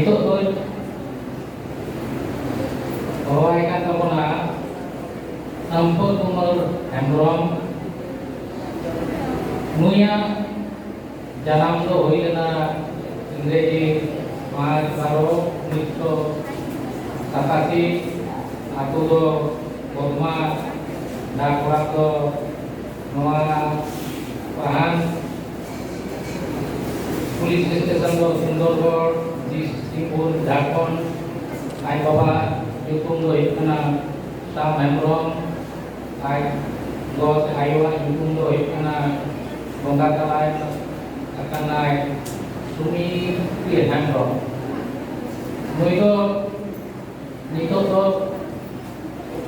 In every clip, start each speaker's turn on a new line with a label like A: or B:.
A: Nitok do hawai kan tabona Nampo Kumar Hembrom nuya janam do hoilena Ingreji March 12, 1987 aku do Burma Dakwa do Noa Pahan Police Station do Sundorgor Disipur Dakon Ai Baba Yutung do ikana Sam Hembrom Ai Gos Aywa Yutung do ikana Bongga Kalai akan naik Sumi Pilihan Hembrom Nuito Nitok do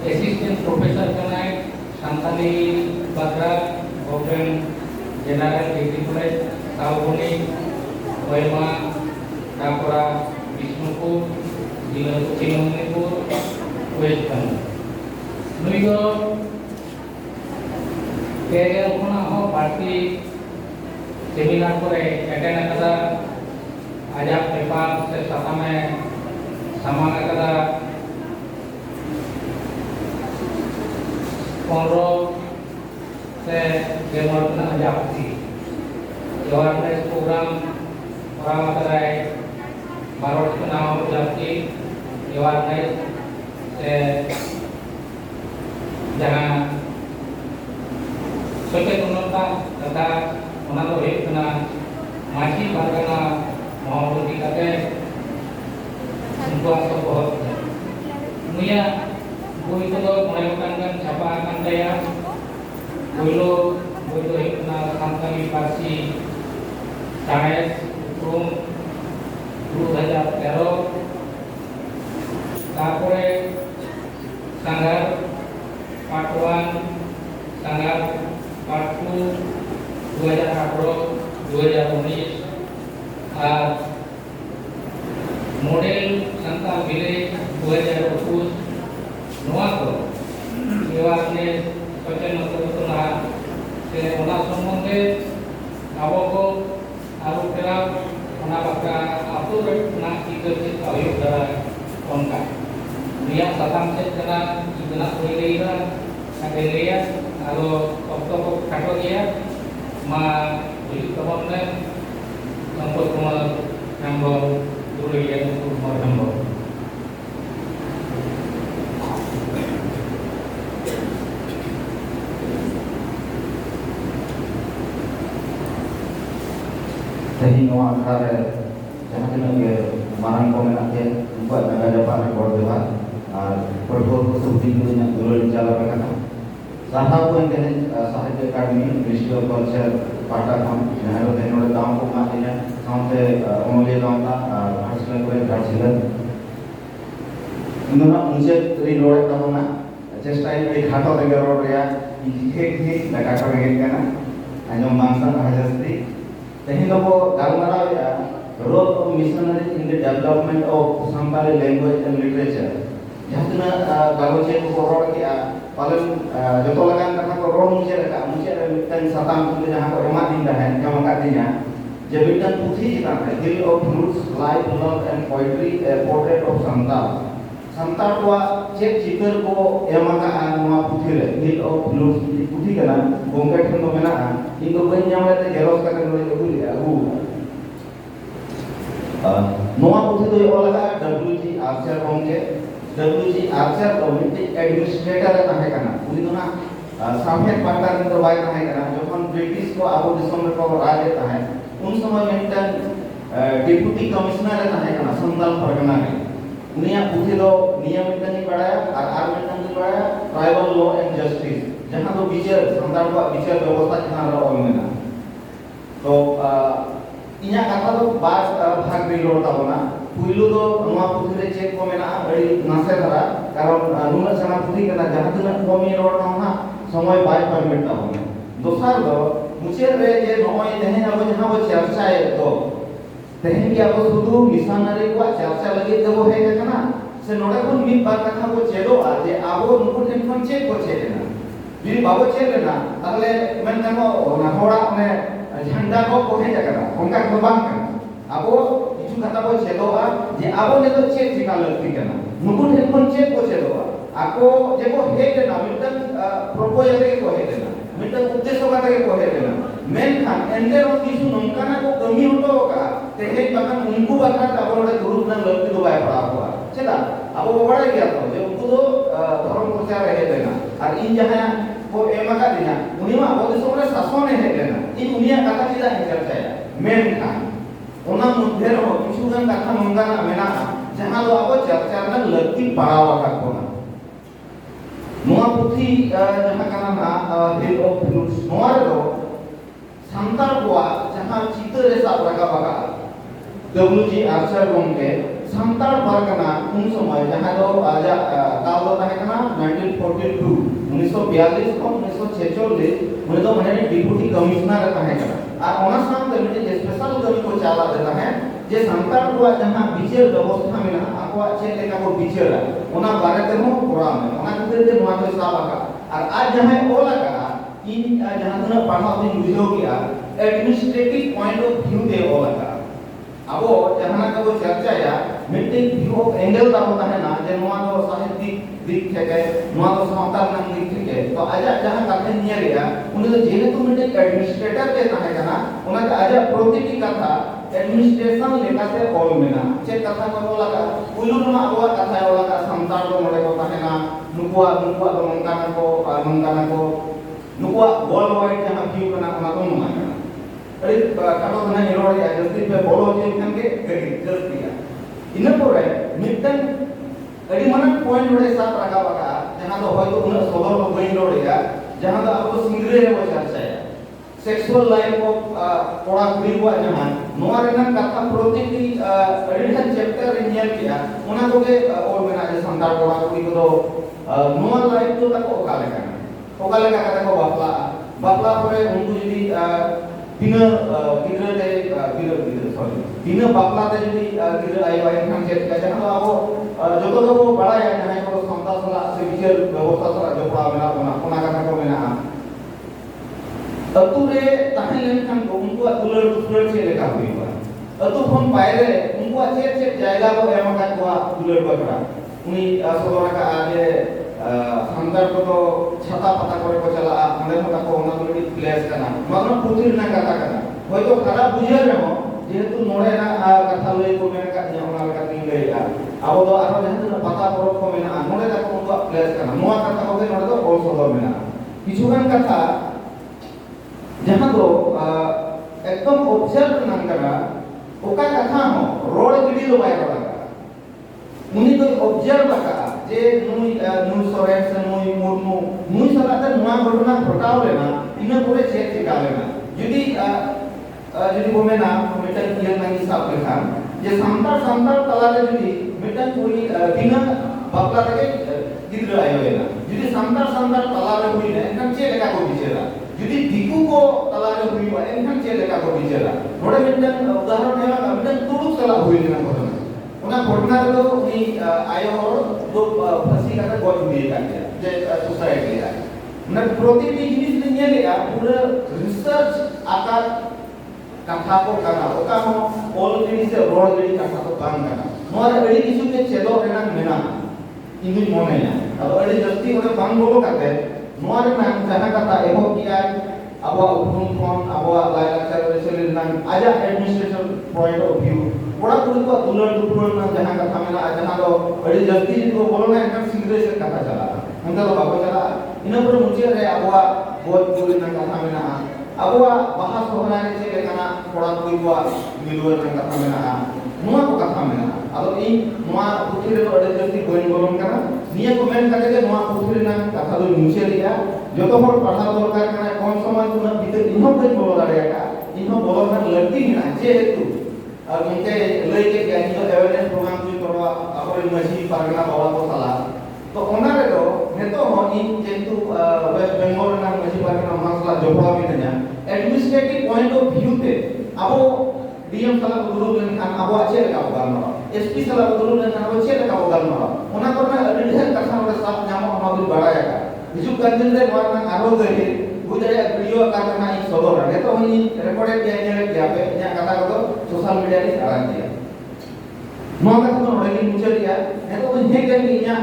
A: Assistant Professor kanai Santali Bagra Open General Degree College Talboni Koima Kapura Bisnupur Jila Kuchingpur West Bengal Nuito Kaya Kuna Ho Party Seminar Kore Attend Akada Ajak Paper Se Satame Saman Akada Konro se Gemor na ajapti awareness program orang materai Barot kenal japti awareness se jangan sote tunota kata ona do hek kana maji bargana mau dikate sebuah support muya Bui itu melakukan siapa akan daya Bulu itu kenal Santali Parsi Saes Hukum Guru Raja Tero Tapore Sanggar Patuan Sanggar Patu 2018 Model Santal Village 2020 Noa ko iwasne sochen ototona se ona somonde abo ko aru kera ona baka atu na ikut ayuk da onka dia satam se kana igna koileira ageleya aro okto kato dia ma beli kabamne sampot kuma nambo guru yang kumar nambo
B: Sehingga Noa Akare Jangan tinag Marang ko menakya Buat nagadapan rekor dewa Perhol kusubi ko niya Dulu di jala pekata Saha ko yang kene Sahitya Academy Ministry of Culture Pata kam Naharo tenore daun ko matinya Sampai Omolya daun ta Harsilan ko yang harsilan Indona Unse Teri lorek tamona Cestain Dari khato Tengah ror ya Hik Nakaka begin kana Anyong mangsa Nahajasti Tehina ko galmara ya role of missionaries in the development of Santali language and literature. Jahana gagoche ko ror ya paling joto lagan kata ko ror mujhe mitan satam tu jahan ko emat din dahan jama katanya jabitan puthi kita Hill of Roots Life Love and Poetry a Portrait of Santal. Santal tua cek citar ko emaka nama puthi le Hill of Roots puthi kana bongkai thon mena Indo banyak mereka jelas kan oleh ibu ya bu. Noa putih tu orang WG Archer Omke WG Archer Community Administrator tahe kana. Uni tu na sampai pakar itu baik tahe kana. Jepun British ko abu disomber ko raja tahe. Un समय maintain Deputy Commissioner tahe kana Santal Pargana ke. Uni ya putih tu नियम maintain बड़ा are maintain बड़ा Tribal Law and Justice. जहाँ तो विचार संतान को विचार व्यवस्था जहाँ रहा हो इन्हें तो इन्हें कथा तो बास भाग भी लोटा होना पुइलु तो नवा पुथी चेक को मेना बड़ी नासे धरा कारण नुना सना पुथी करना जहाँ तुना कमी लोटा होना समय बाय परमिट ता होना दोसर तो मुझे रे ये नवा ये नहीं अब जहाँ वो चर्चा है तो तेहन की अब सुधु मिशनरी को चर्चा लगी तो वो है क्या ना से नोड़े को मिल बात कथा वो चेलो आज अब वो नुकुर टेंशन चेक को चेलेना Jadi bawa cek na, tahle menamo na hora ne झंडा को कोहे जगह उनका कबांग abo किछु कथा को चेदोआ जे आबो ने तो चेक चिका लगती केना नुकु ठेन कोन चेक को चेदोआ आको जेको हेड ना मिटन प्रोपोजल के को हेड ना मिटन उद्देश्य का के को हेड ना मेन खान एंडे रो किछु नंकाना को कमी होतो का ते हे बकन उनको बकन आबो रे दुरुप ना लगती दो बाय पड़ा हुआ चला आबो बड़ा गया तो जे उनको तो धर्म प्रचार हेड ना और इन जहां को एमा का दिना उनी मा आबो दिसो रे शासन हेड ना इन उनिया कथा चिदा हे चर्चा मेन खान ओना मध्य रो किछु गन कथा नंकाना मेना जहां दो आबो चर्चा ना लगती पड़ावा का कोना नोआ पुथी जहां काना ना हिल ऑफ फ्रूट्स नोआ रो सांतार कोआ जहां चित्र रे साब रखा बगा डब्ल्यूजी आर्चर गोंके सांतार परगना उन समय जहां दो आजा काल दो ताहे कना 1942 1942 को 1946 उन दो मने डिप्टी कमिश्नर ताहे कना और ओना सामने मिटे स्पेशल कमी को चाला देता है जे सांतार कोआ जहां विचार व्यवस्था में ना आको चे लेका को विचार ओना बारे ते हो पूरा में ओना खातिर जे नोआ तो साब आका और आज जहां ओला का इन जहां तक पढ़ाओ दिन बुझो गया एडमिनिस्ट्रेटिव पॉइंट ऑफ व्यू दे ओला का अब जहां का वो चर्चा या मीटिंग व्यू ऑफ एंगल दा होता है ना जे नोआ तो साहित्यिक दिख थे नोआ तो सावतार नाम दिख थे तो आज जहां कथा निया गया उन तो जेने तो मीटिंग एडमिनिस्ट्रेटर के ताहे ना ओना का आज प्रतिटी कथा एडमिनिस्ट्रेशन लेका से ऑल मेना चे कथा को ओला का उलुन मा ओला कथा ओला का संतार को मोडे को ताहे ना नुकुआ तो मंकाना को नुकुआ वर्ल्ड वाइड जहां व्यू कना ओना तो नुमा कना अरे काटो ना हिरोड़ी आ जल्दी पे बोलो जे कन के गरी जल्दी आ इन पोरे मिटन अड़ी मन पॉइंट रोडे साथ रखा बका जहां तो होय तो उन सोलर को गई रोडे या जहां तो आपको सिंगरे रे वो चर्चा है सेक्सुअल लाइफ ऑफ कोड़ा कुड़ी हुआ जहां नोआ रेना कथा प्रतिटी अड़ी चैप्टर रे नियल किया ओना को के और मेना जे संतार कोड़ा कुड़ी को तो नोआ लाइफ तो तको ओका लेका कथा को बापला परे उनको जदी बिना बापला ते जदी गिर आयो आय खान चेक का जहां आबो जतो तो बड़ा है जहां को क्षमता सला से विचार व्यवस्था सला जोपड़ा मेना ओना कथा को मेना अतु रे ताहे लेन खान को उनको दुलर छे लेका हुईबा अतु फोन पायरे उनको अच्छे जायगा को एमा का को दुलर बकरा उनी सोरा का आगे संदर को तो छाता पता करे को चला मंडे मता को ओना दुलडी प्लेस करना मतलब पुथिर ना कथा करना होय तो खरा बुझे रे हो जेहेतु नोडे ना कथा लई को मेन का ओना लगा तीन लेगा अब तो आरो जहां पता पर को मेना नोडे का को प्लेस करना नोआ कथा को नोडे तो ऑल सोदर मेना किछुगान कथा जहां तो एकदम ऑब्जर्व ना करा ओका कथा हो रोड गिडी लो बाय रहा उनी तो ऑब्जर्व का जे नुई सोरेन से नुई मुर्मू नुई सलाते नुआ घटना घटाव लेना इने पूरे चेक चिका लेना जदी को मेना मिटन किया ना हिसाब लेखा जे सांतार तलाले जदी मिटन पूरी बिना बापला तके गिद्र आयो लेना जदी सांतार तलाले हुई ने एनखान चे लेका को बिचेरा जदी दिकु को तलाले हुई बा एनखान चे लेका को बिचेरा नोडे मिटन उदाहरण है मिटन तुलुक सला हुई लेना घटना उना घटना तो उनी आयो और दो फसी का गज हुई का जे सुसाइड लिया ना प्रतिटी जिनिस दुनिया ले पूरा रिसर्च आकार कथा को करना ओका हो ऑलरेडी से रोड रेडी कथा तो काम करना मोर एडी किछु के चेदो रेना मेना इनि मोने ना अब एडी जस्ती ओरे बांग बोलो करते मोर ना जहां कथा एहो किया अब उपरुम फोन अब लाइलाचार रेसलिन ना आजा एडमिनिस्ट्रेशन पॉइंट ऑफ व्यू कोड़ा कुड़ी को दुलर ना जहां कथा मेना जहां तो एडी जस्ती को बोलो ना एकदम सिंगरे से कथा चला उनका तो बाबू चला इन पर मुझे रे अब बहुत कुड़ी ना कथा मेना अब बाहा सोहराने से लेकना कोड़ा कुड़ी को मिलुर ना कथा मेना नुआ को कथा मेना अब इन नुआ पुथी रे एडी जस्ती गोइन बोलन करा निया को मेन करे जे नुआ पुथी ना कथा दो मुझे लिया जो तो हर पढ़ा दरकार कना कौन समय तुना भीतर इनो कोई बोलो दाड़ेगा इनो बोलो ना लगती ना जे हेतु और उनके लई के ज्ञानी तो अवेयरनेस प्रोग्राम कोई करवा अपने मछली पारगना बाबा को सला तो ओना रे तो हेतो हो इन जेतु वेस्ट बेंगल ना मछली पारगना मसला जोपड़ा भी ना एडमिनिस्ट्रेटिव पॉइंट ऑफ व्यू ते अब डीएम सला गुरु लेन खान अब अच्छे लगा होगा ना एसपी सला गुरु लेन खान अच्छे लगा होगा ना ओना को ना अडिशन कथा रे साफ नाम हम बड़ाया हिजु कंजन रे मारना आरो गए बुझाया वीडियो करना ही सोलो रे तो हनी रिकॉर्डेड दिया पे या कथा को सोशल मीडिया रे आराम दिया नोआ कथा तो नोड़े की मुझे दिया है तो हे के इया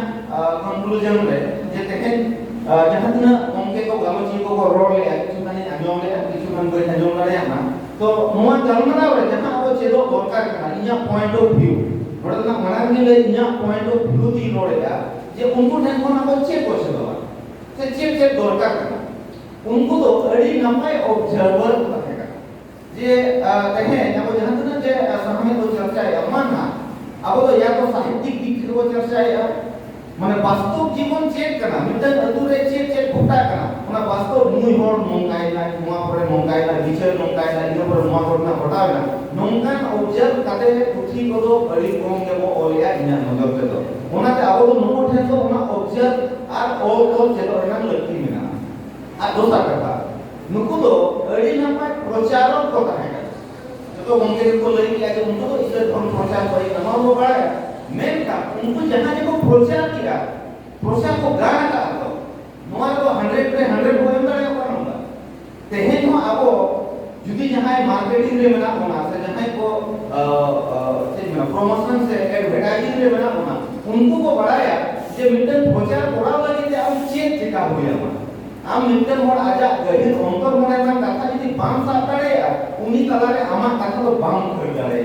B: कंक्लूजन रे जे तेहेन जहां तना ओंके को गालोची को रोल ले किछु काने आजोम ले किछु कान कोई आजोम दाड़े ना तो नोआ गालमराव रे जहां अब चेदो दरकार कना इया पॉइंट ऑफ व्यू नोड़े ना मनार नि ले इया पॉइंट ऑफ व्यू दी नोड़ेगा जे उनको ठेन कोन अब चेक को छदवा से चेक दरकार कना उनको तो अड़ी नपाय ऑब्जर्वर रहेगा जे तेहेन अब जहां तना जे सामने तो चर्चा है माना अब तो या तो साहित्यिक दिख को चर्चा है माने वास्तव जीवन चेक करना मिटन अतुरे चेक फुटा करना ओना वास्तव नुई होर नोंगायना नुआ परे नोंगायना विचार नोंगायना इनो पर नुआ करना हटावना नोंगान ऑब्जर्व काते पुथी को दो अड़ी कोम के वो ओलिया इना नजर ते दो ओना ते अब तो नुको ठेन तो ओना ऑब्जर्व आर ऑल चेतो एना लक्ति मेना आ दोसा कथा नुको दो अड़ी नापाय प्रचारक को ताहेगा तो गंगे को लई के आज उनको तो इसलिए धर्म प्रचार करे ना वो बड़ा मेन का उनको जहां को प्रचार किया प्रचार को गाना का तो नोआ तो 100 पे 100 हो एमदा को नंगा तेहे नो आबो जुदी जहां मार्केटिंग रे मेना होना से जहां को से प्रमोशन से एडवर्टाइजिंग रे मेना होना उनको को बढ़ाया जे मिटन प्रचार कराव लगी ते हम चेक चिका होया आम मिटन होड़ आजा गहिर अंतर मने ना कथा जदी बाम सा करे उनी तलारे आमा कथा तो बाम कर जाले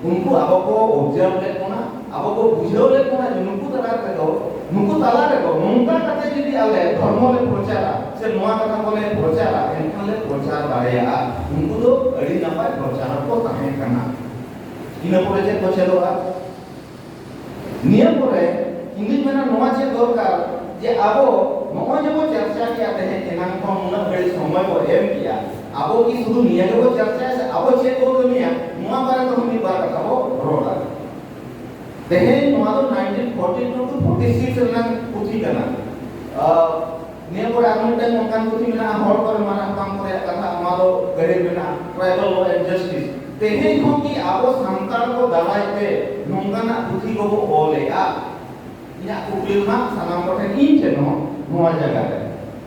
B: उनको आबो को ऑब्जर्व ले कोना आबो को बुझाव ले कोना नुकु तलारे दो नुकु तलारे दो नोंका कथा जदी आले धर्म ले प्रचार से नोआ कथा बोले प्रचार एनखान ले प्रचार दाड़ेया उनको तो अड़ी नापाय प्रचार को ताहे करना इना परे जे कोछेदोआ नियम परे इंग्लिश मेना नोआ जे दरकार जे आबो नोआ जे वो चर्चा किया तेहे एनान को मुना बड़ी समय को एम किया आबो की शुद्ध निया के वो चर्चा है आबो चेक को दुनिया नोआ बारे तो हम बार कथा वो रोड़ा तेहे नोआ तो 1942 टू 46 रन पुथी कना निया पर आगमन मकान पुथी मेना हर पर माना काम करे कथा हमारो गरीब मेना ट्राइबल लॉ एंड जस्टिस तेहे को की आबो संतान को दावाई पे नोंगाना पुथी को वो ओलेया या कुबलिना सनाम कोठे इन चेनो नोआ जगह रे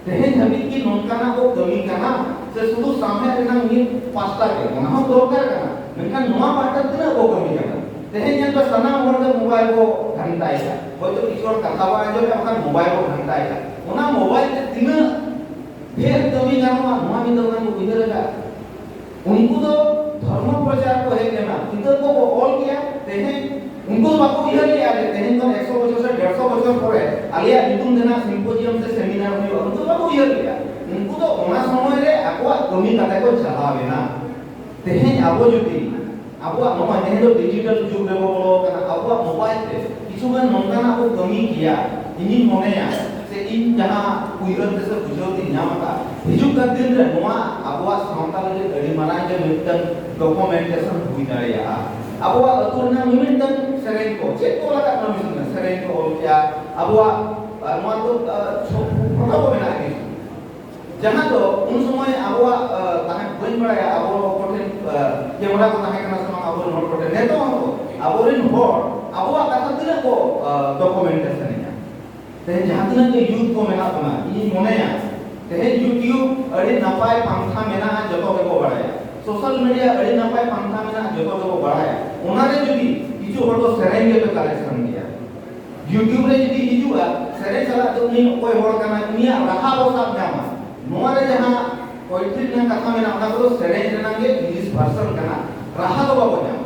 B: तेहे धबी की नोंकाना को कमी करना से सुदु सामने रेना मी पास्ता के ना हम दरकार करना मेनखान नोआ पाटा तना को कमी करना तेहे जन तो सनाम होड़ मोबाइल को घंटाएगा होय तो किछोर कथा बा जो अपन मोबाइल को घंटाएगा ओना मोबाइल ते तिना फेर कमी गानो नोआ मी तो गानो उधरगा उनको तो धर्म प्रचार को है केना इधर को ऑल किया तेहे उनको बाको इधर लिया लेते हैं तो 100 बच्चों से 150 बच्चों पढ़े आलिया नितुम देना सिंपोजियम से सेमिनार में उनको बाको इधर लिया उनको तो ओना समय रे आको कमी कथा को चलावेना तेहे आबो जुदी आबो नोमा ने जो डिजिटल जुग रे बोलो कना आबो मोबाइल पे किछु गान नोंकाना को कमी किया इनी मोनेया से इन जहां उइरन से बुझोती नामका हिजु का दिन रे नोमा आबो सावता ले गड़ी माना के मिटन डॉक्यूमेंटेशन हुई दाड़िया आबो अतुरना मिमिटन सेरेन को चेक को लगा ना मिसन सेरेन को क्या आबो नोआ तो फोटो को मेना के जहां तो उन समय आबो ताहे बन बड़ा आबो कोठे कैमरा को ताहे कना समा आबो नोट कोठे ने तो आबो रिन होड़ आबो कथा तिना को डॉक्यूमेंटेशन है ते जहां तिना के यूथ को मेना बना इ मोनेया ते यूट्यूब अड़ी नपाय पंथा मेना जतो के को बड़ाया सोशल मीडिया अड़ी नपाय पंथा मेना जतो के को बड़ाया ओनारे जुदी किछु होड़ तो सेरेन के पे कलेक्शन दिया यूट्यूब रे जुदी हिजुआ सेरेन चला तो नि कोई होड़ कना निया रहा वो सब जामा नोरे जहां पोइट्री ना कथा मेना ओना को सेरेन रेना के इंग्लिश वर्जन कना रहा तो बाबो जामा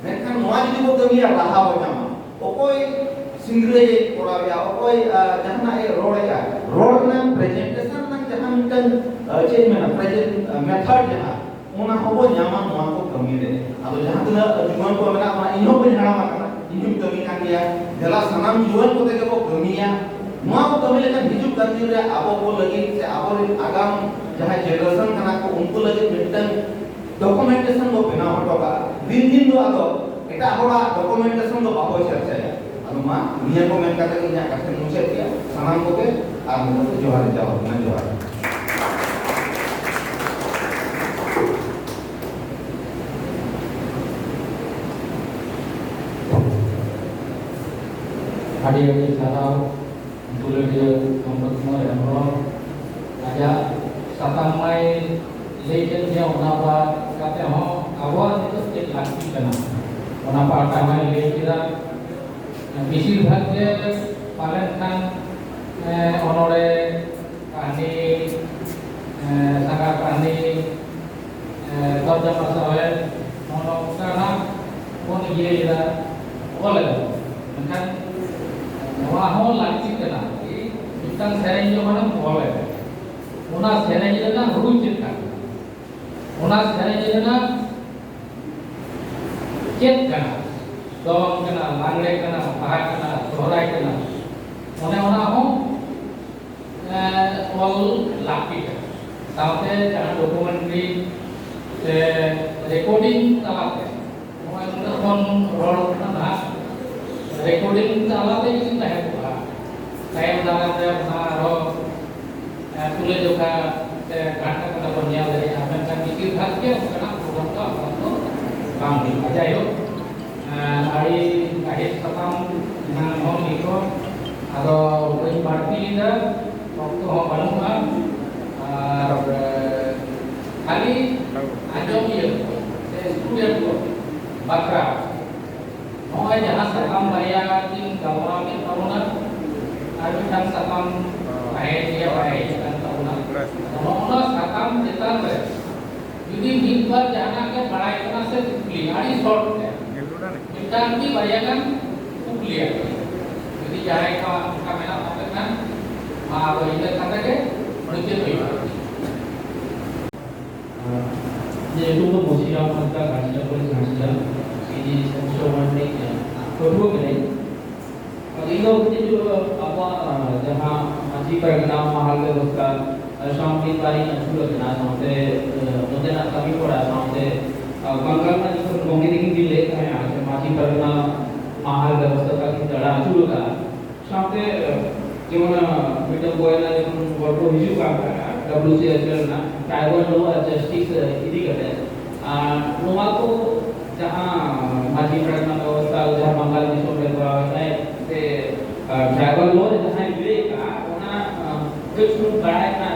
B: मेनखान नोआ जुदी को कमिया रहा हो जामा ओकोई सिंगरे कोराविया ओकोई जहां ए रोड ना प्रेजेंटेशन ना जहां मिटन चेंज मेना प्रेजेंट मेथड जहां ओना होबो न्यामा नोआ को कमी रे अब जहां तना जुवन को मेना ओना इनो को हाड़ा माकना इनो कमी कान गया जला सनाम जुवन को ते को कमिया नोआ को कमी लेकिन हिजु करती रे आबो को लगी से आबो रे आगाम जहां जनरेशन कना को उनको लगे मिटन डॉक्यूमेंटेशन को बिना हटोका दिन दिन दो आदो एटा होड़ा डॉक्यूमेंटेशन दो बाबो चर्चा है अनुमा निया को मेन काते nya कथे मुझे दिया सनाम को के आ मुझे जोहार जाओ ना जोहार
A: Hadir sarau untuk dia memperkenal dan orang aja satamai legend dia apa kata ho awal itu jadi laki kena ᱚᱱᱟ ᱯᱟᱦᱴᱟ ᱦᱚᱸᱭ ᱞᱟᱹᱭ ᱠᱮᱫᱟ ᱵᱮᱥᱤᱨ ᱵᱷᱟᱜᱽ ᱜᱮ ᱯᱟᱞᱮᱱ ᱠᱷᱟᱱ ᱚᱱᱚᱲᱮ ᱠᱟᱹᱦᱱᱤ ᱥᱟᱸᱜᱟ ᱠᱟᱹᱦᱱᱤ তর্জমা সহের নংকানাক কোন ইয়েরা অলেগা মেনখান নওয়া হon লাকতি kana মিটাং সেরেঞ্জ যখন বলে ওনা সেরেঞ্জ না রু চিন্তা ওনা সেরেঞ্জ না চেত kana দং kana লাংড়ে kana বাহা kana সহরাই kana ওনা হon অল লাকতি সাথে যারা documentary recording talate kon rol na recording talate kita hepa saya dalate na ro tule joka gata kata punya dari apa kan mikir haknya karena program to atau kami aja yo hari kahit sapam nang mo iko atau udah party ida waktu ho banua kali ajong iya student ko bakra noy jahan sakam baya tin gawra min tauna ari tang sakam bae dia bae kan tauna nono sakam chetan re judi midbar jana ke barai kana se kupli ari short mitan ki bayagan kupli jadi jare ka kamera kan ma boile kata ke mungkin hoiba ये तो मोसिया का गांजा पर गांजा सीधी संशोधन नहीं किया photo में और ये लोग जो अब जहाँ माजी पर नाम महाल के उसका शांति पारी नचुल ना सामने मुझे ना कभी पड़ा सामने बंगाल में जिसको लोगे देखी भी लेता है आज माजी पर नाम महाल के उसका की तरह नचुल का सामने जीवन मीटर बोयला जीवन वर्को हिजू काम करना WCSL ना ट्राइबल लो जस्टिस इदी करते नोवा को जहाँ माजी प्रश्न व्यवस्था जहाँ बंगाल में सोच रहे हैं से ट्राइबल लो जहाँ ये का उना कुछ बड़ा ना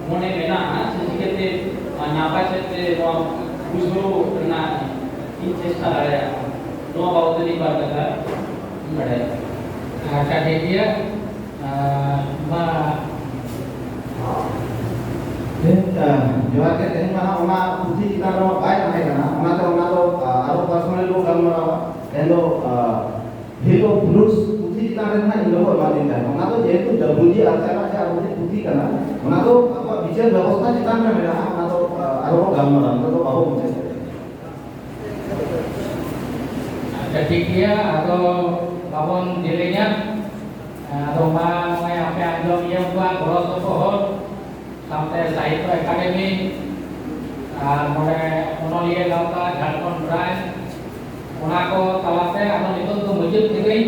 A: मोने में ना जिसके नापा से वो कुछ ना इन चेष्टा है नोवा बहुत नहीं बात करता बड़े अच्छा देखिए
B: जोहार के तेन माना ओना पुथी चितान रो बाय नाहे kana ओना तो आरो पर्सनल लो गलमरावा एलो हेलो ब्लूस पुथी चितान रे ना इलो को मादिन ता ओना तो जेतु डब्ल्यूजी आचारा से आरो पुथी kana ओना तो अब विचार व्यवस्था चितान में मेरा ओना तो आरो गलमरा तो बाबू मुझे
A: अच्छा ठीक है atau babon dirinya atau mai apa anjom yang buat boros pohon sampai Sahitya Akademi mulai Monolia Gauta Jharkhand Branch, Onako Talate atau itu tuh mujud negeri